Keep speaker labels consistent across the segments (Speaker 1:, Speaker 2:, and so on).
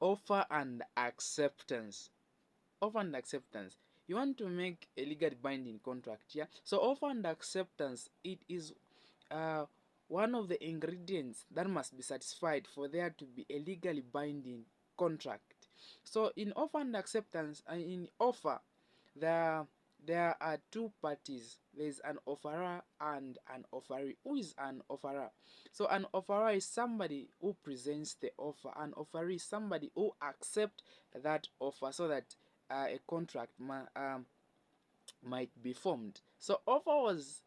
Speaker 1: Offer and acceptance. Offer and acceptance. You want to make a legally binding contract, yeah? So offer and acceptance, it is uh, one of the ingredients that must be satisfied for there to be a legally binding contract. So in offer and acceptance, in offer, there there are two parties. There is an offerer and an offeree. Who is an offerer? So an offerer is somebody who presents the offer. An offeree is somebody who accepts that offer so that a contract might be formed. So offer was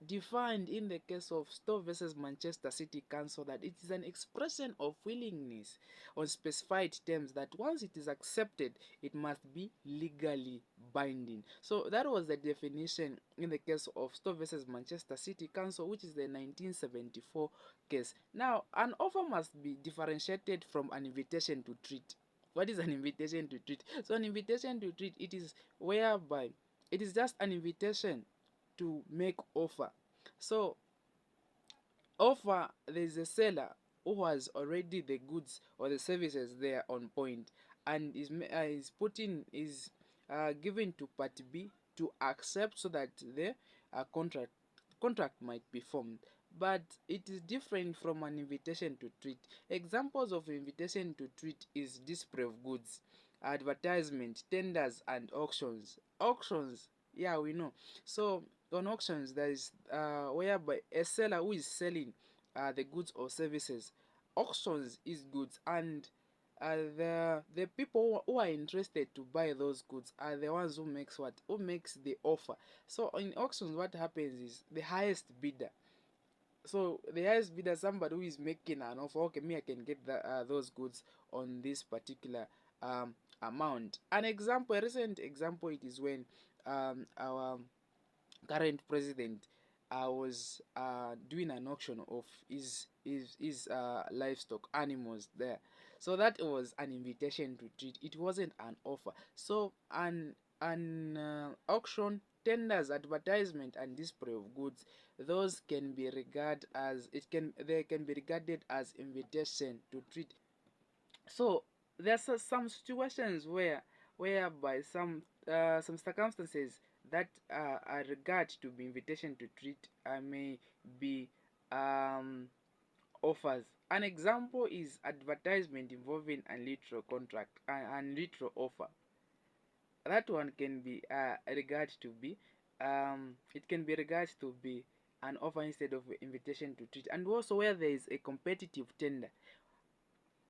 Speaker 1: defined in the case of Stowe versus Manchester City Council that it is an expression of willingness on specified terms that once it is accepted, it must be legally binding. So that was the definition in the case of Stowe versus Manchester City Council, which is the 1974 case. Now, an offer must be differentiated from an invitation to treat. What is an invitation to treat? So an invitation to treat, it is whereby it is just an invitation to make offer. So offer, there is a seller who has already the goods or the services there on point and is putting is given to party B to accept so that the contract might be formed. But it is different from an invitation to treat. Examples of invitation to treat is display of goods, advertisement, tenders, and auctions. Auctions, yeah, we know. So on auctions, there is whereby a seller who is selling the goods or services. Auctions is goods, and the people who are interested to buy those goods are the ones who makes the offer. So in auctions, what happens is the highest bidder. So the highest bidder, somebody who is making an offer. Okay, me, I can get those goods on this particular amount. A recent example, it is when our current president was doing an auction of his livestock animals there. So that was an invitation to treat. It wasn't an offer. So an auction, tenders, advertisement, and display of goods, those can be regarded as they can be regarded as invitation to treat. So there's some situations whereby some circumstances that are regard to be invitation to treat may be um, offers. An example is advertisement involving an literal contract and literal offer. That one can be regard to be it can be regarded to be an offer instead of invitation to treat. And also where there is a competitive tender,